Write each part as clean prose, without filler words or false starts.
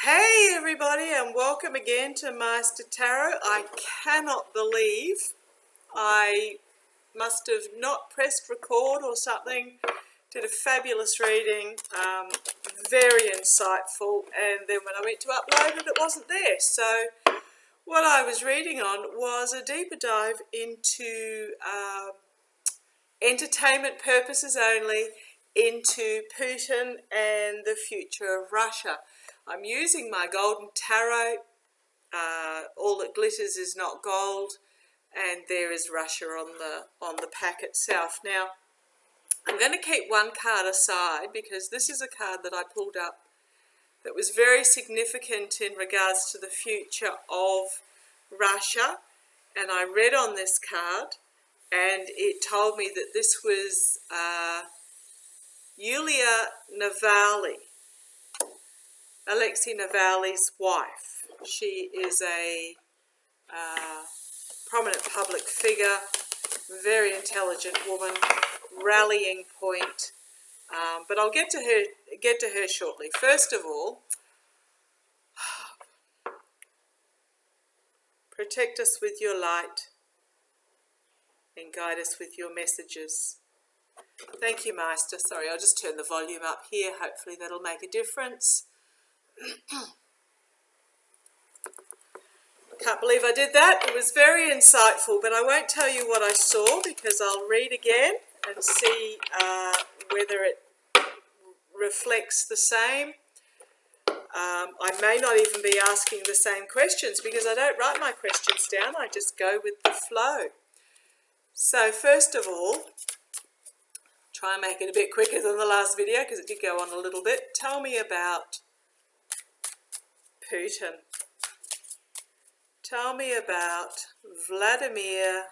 Hey everybody, and welcome again to Maighstir Tarot. I cannot believe I must have not pressed record or something. Did a fabulous reading, very insightful, and then when I went to upload it, it wasn't there. So what I was reading on was a deeper dive into entertainment purposes only, into Putin and the future of Russia. I'm using my golden tarot. All that glitters is not gold, and there is Russia on the pack itself. Now, I'm going to keep one card aside because this is a card that I pulled up that was very significant in regards to the future of Russia, and I read on this card, and it told me that this was Yulia Navalny, Alexei Navalny's wife. She is a prominent public figure, very intelligent woman, rallying point. But I'll get to her shortly. First of all, protect us with your light and guide us with your messages. Thank you, Maighstir. Sorry, I'll just turn the volume up here. Hopefully that'll make a difference. Can't believe I did that. It was very insightful, but I won't tell you what I saw because I'll read again and see whether it reflects the same. I may not even be asking the same questions because I don't write my questions down. I just go with the flow. So first of all, try and make it a bit quicker than the last video because it did go on a little bit. Tell me about Putin. Tell me about Vladimir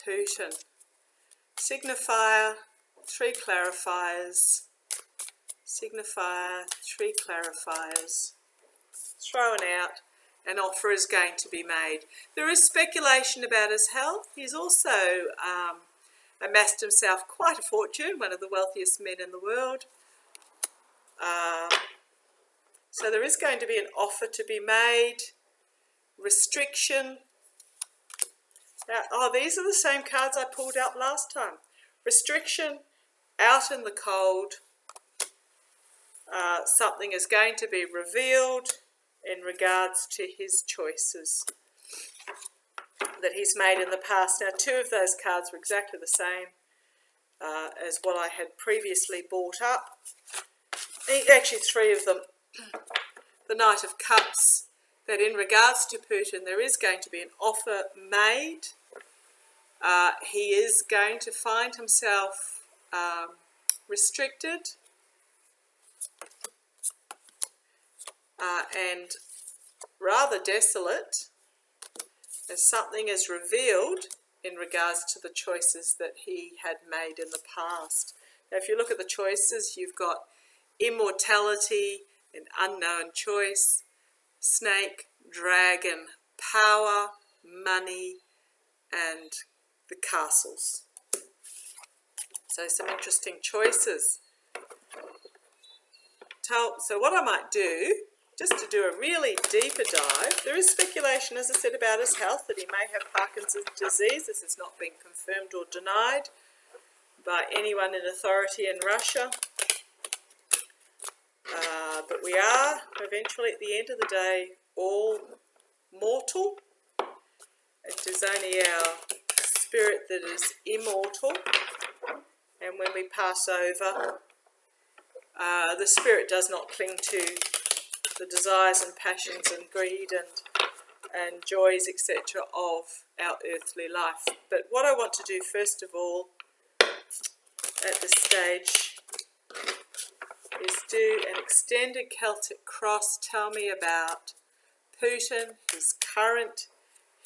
Putin. Signifier, 3 clarifiers. Signifier, 3 clarifiers. Thrown out. An offer is going to be made. There is speculation about his health. He's also amassed himself quite a fortune, one of the wealthiest men in the world. So there is going to be an offer to be made. Restriction. Now, these are the same cards I pulled out last time. Restriction, out in the cold. Something is going to be revealed in regards to his choices that he's made in the past. Now, 2 of those cards were exactly the same as what I had previously brought up. Actually, 3 of them. The Knight of Cups, that in regards to Putin, there is going to be an offer made. He is going to find himself restricted and rather desolate as something is revealed in regards to the choices that he had made in the past. Now, if you look at the choices, you've got immortality, an unknown choice, snake, dragon, power, money, and the castles. So some interesting choices. So what I might do, just to do a really deeper dive, there is speculation, as I said, about his health, that he may have Parkinson's disease. This has not been confirmed or denied by anyone in authority in Russia. But we are eventually, at the end of the day, all mortal. It is only our spirit that is immortal. And when we pass over, the spirit does not cling to the desires and passions and greed and joys, etc. of our earthly life. But what I want to do first of all at this stage is do an extended Celtic cross. Tell me about Putin, his current,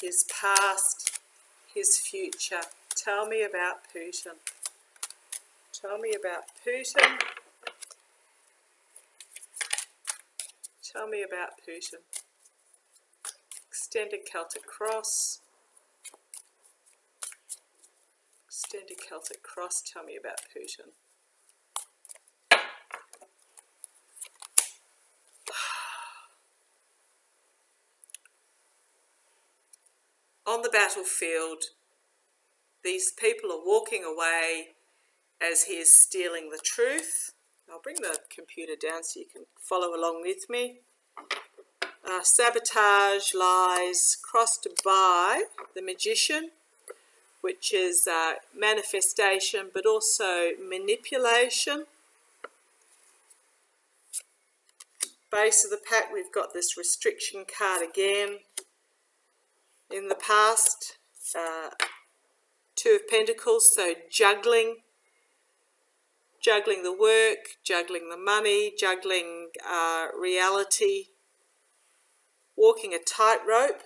his past, his future. Tell me about Putin. Tell me about Putin. Tell me about Putin. Extended Celtic cross. Extended Celtic cross. Tell me about Putin. on the battlefield. These people are walking away as he is stealing the truth. I'll bring the computer down so you can follow along with me. Sabotage, lies, crossed by the magician, which is manifestation but also manipulation. Base of the pack, we've got this restriction card again. In the past, Two of Pentacles, so juggling the work, juggling the money, juggling reality, walking a tightrope.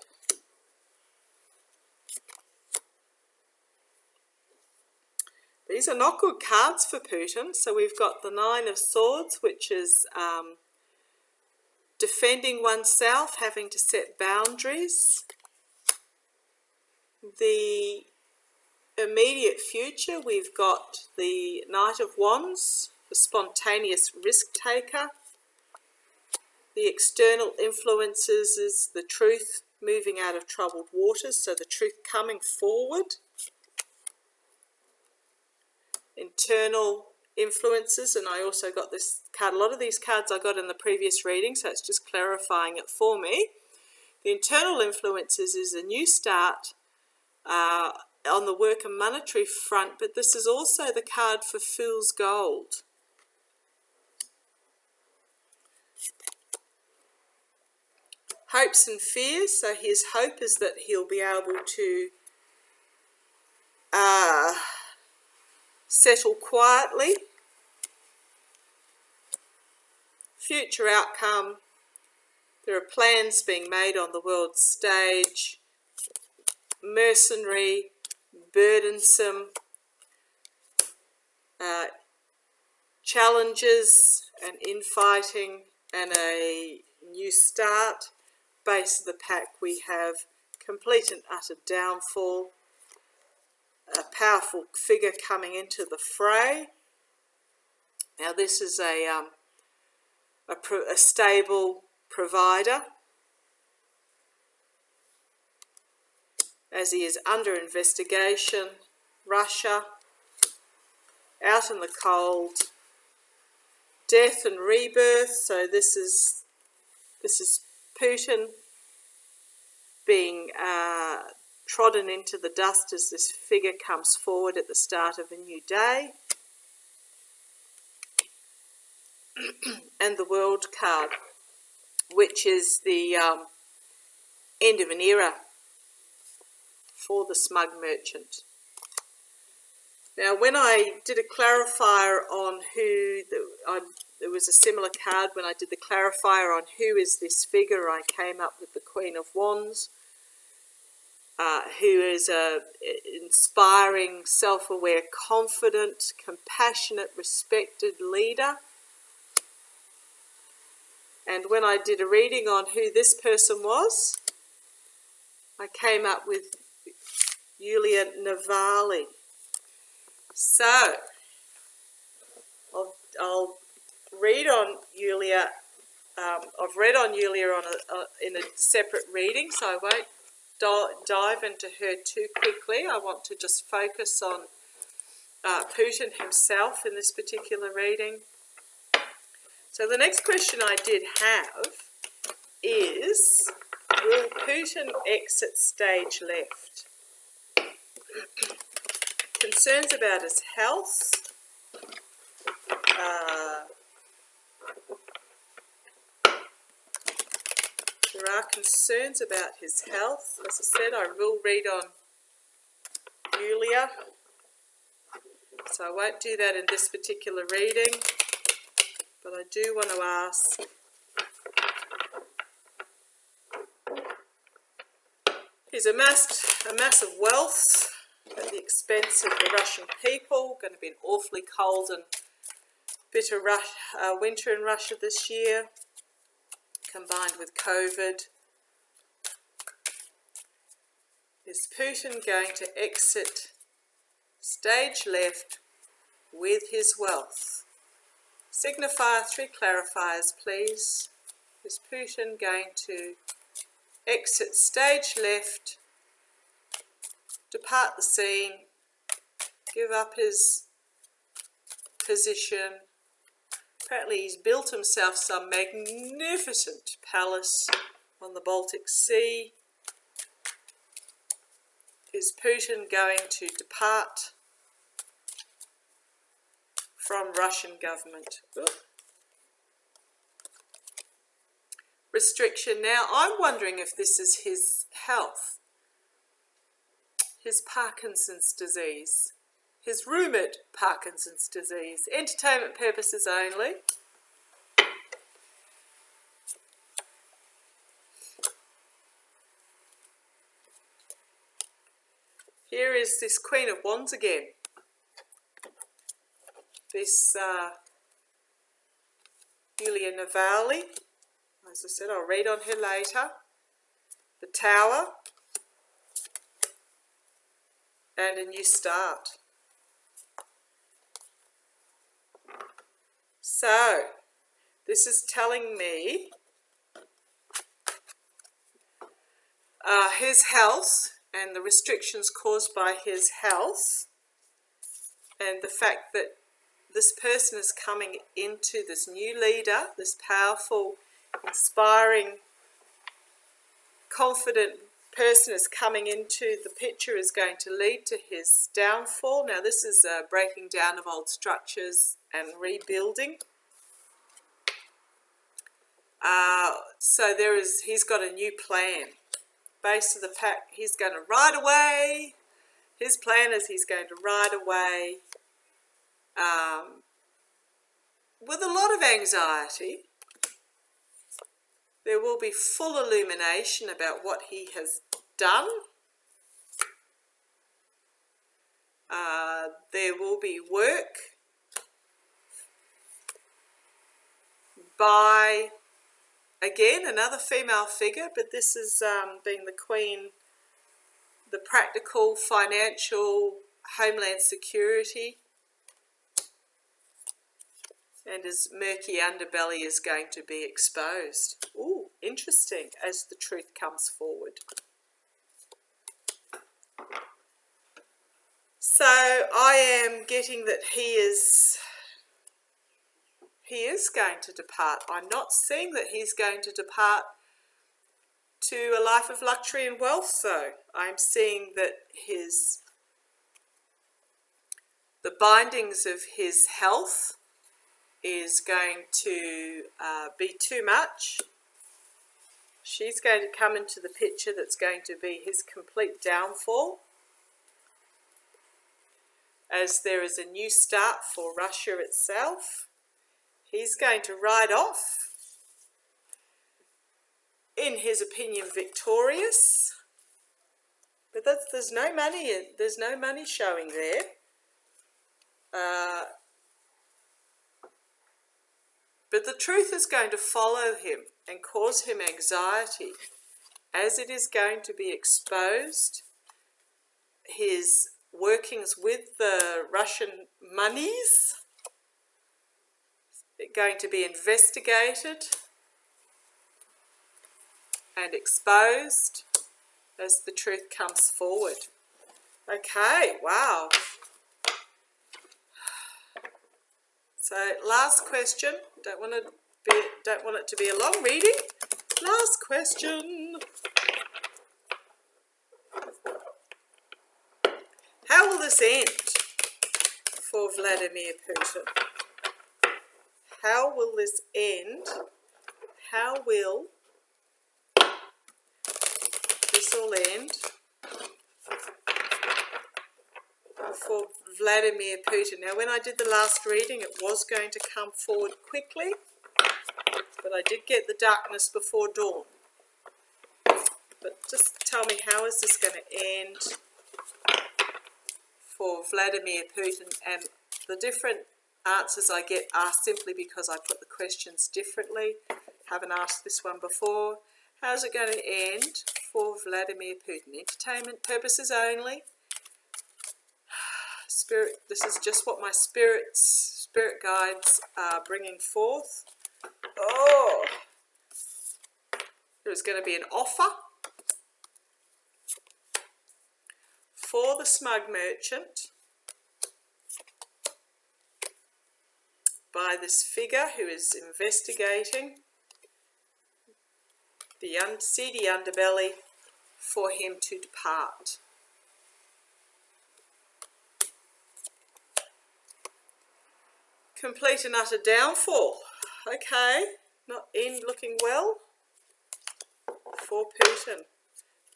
These are not good cards for Putin. So we've got the Nine of Swords, which is defending oneself, having to set boundaries. The immediate future, we've got the Knight of Wands, the spontaneous risk taker. The external influences is the truth moving out of troubled waters, so the truth coming forward. Internal influences, and I also got this card. A lot of these cards I got in the previous reading, so it's just clarifying it for me. The internal influences is a new start on the work and monetary front, but this is also the card for Fool's Gold. Hopes and fears, so his hope is that he'll be able to settle quietly. Future outcome, there are plans being made on the world stage. Mercenary, burdensome, challenges and infighting, and a new start. Base of the pack, we have complete and utter downfall. A powerful figure coming into the fray. Now this is a stable provider, as he is under investigation. Russia, out in the cold, death and rebirth. So this is Putin being trodden into the dust as this figure comes forward at the start of a new day. And the World card, which is the end of an era for the smug merchant. Now, when I did a clarifier on who, there was a similar card when I did the clarifier on who is this figure, I came up with the Queen of Wands, who is a inspiring, self-aware, confident, compassionate, respected leader. And when I did a reading on who this person was, I came up with Yulia Navalny. So, I'll read on Yulia. I've read on Yulia in a separate reading, so I won't dive into her too quickly. I want to just focus on Putin himself in this particular reading. So the next question I did have is, will Putin exit stage left? Concerns about his health. There are concerns about his health. As I said, I will read on Yulia, so I won't do that in this particular reading, but I do want to ask, he's amassed a massive wealth at the expense of the Russian people. Going to be an awfully cold and bitter winter in Russia this year, combined with COVID. Is Putin going to exit stage left with his wealth? Signifier 3 clarifiers, please. Is Putin going to exit stage left depart the scene, give up his position. Apparently he's built himself some magnificent palace on the Baltic Sea. Is Putin going to depart from Russian government? Ooh. Restriction. Now I'm wondering if this is his health, his Parkinson's disease, his rumoured Parkinson's disease. Entertainment purposes only. Here is this Queen of Wands again. This Yulia Navalny. As I said, I'll read on her later. The Tower. And a new start. So, this is telling me his health and the restrictions caused by his health, and the fact that this person is coming into, this new leader, this powerful, inspiring, confident person is coming into the picture, is going to lead to his downfall. Now this is a breaking down of old structures and rebuilding. So he's got a new plan. Base of the pack, he's going to ride away. His plan is he's going to ride away with a lot of anxiety. There will be full illumination about what he has done. There will be work by, again, another female figure, but this is being the Queen, the practical, financial, homeland security, and his murky underbelly is going to be exposed. Ooh, interesting, as the truth comes forward. So I am getting that he is going to depart. I'm not seeing that he's going to depart to a life of luxury and wealth, though. I'm seeing that the bindings of his health is going to be too much. She's going to come into the picture that's going to be his complete downfall, as there is a new start for Russia itself. He's going to ride off, in his opinion, victorious. But there's no money. There's no money showing there. But the truth is going to follow him and cause him anxiety, as it is going to be exposed. His workings with the Russian monies are going to be investigated and exposed as the truth comes forward. Okay, wow. So last question. Don't want it to be a long reading. Last question. How will this end for Vladimir Putin? How will this end? How will this all end for Vladimir Putin? Now, when I did the last reading, it was going to come forward quickly, but I did get the darkness before dawn. But just tell me, how is this going to end for Vladimir Putin? And the different answers I get are simply because I put the questions differently. Haven't asked this one before. How's it going to end for Vladimir Putin? Entertainment purposes only. Spirit, this is just what my spirit guides are bringing forth. Oh, there's going to be an offer before the smug merchant by this figure who is investigating the seedy underbelly for him to depart. Complete and utter downfall. Okay, not in looking well for Putin.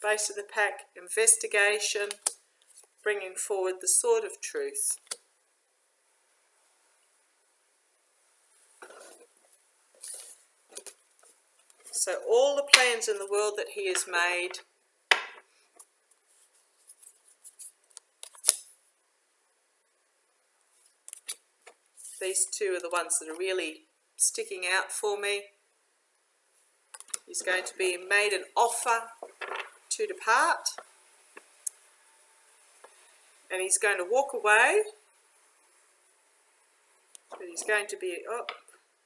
Base of the pack, investigation, bringing forward the sword of truth. So all the plans in the world that he has made these two are the ones that are really sticking out for me. He's going to be made an offer to depart, and he's going to walk away, but he's going to be,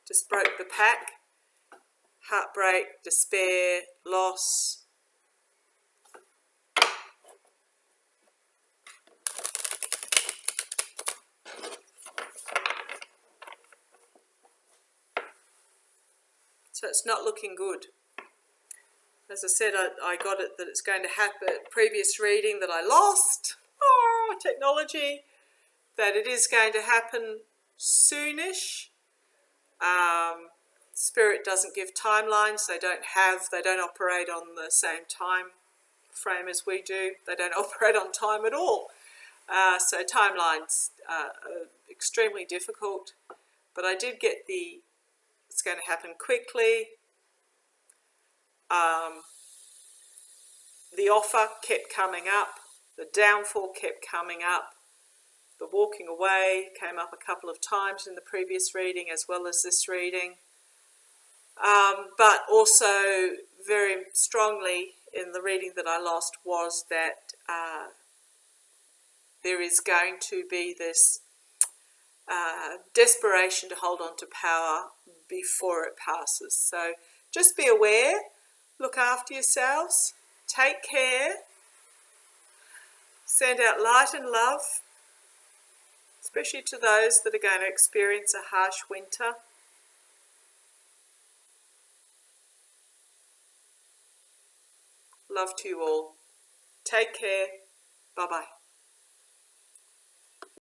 just broke the pack, heartbreak, despair, loss. So it's not looking good. As I said, I got it that it's going to happen, previous reading that I lost. Oh, technology. That it is going to happen soonish. Spirit doesn't give timelines. They don't operate on the same time frame as we do. They don't operate on time at all. So timelines are extremely difficult. But I did get it's going to happen quickly. The offer kept coming up. The downfall kept coming up. The walking away came up a couple of times in the previous reading as well as this reading. But also very strongly in the reading that I lost was that there is going to be this desperation to hold on to power before it passes. So just be aware, look after yourselves, take care, send out light and love, especially to those that are going to experience a harsh winter. Love to you all. Take care. Bye-bye.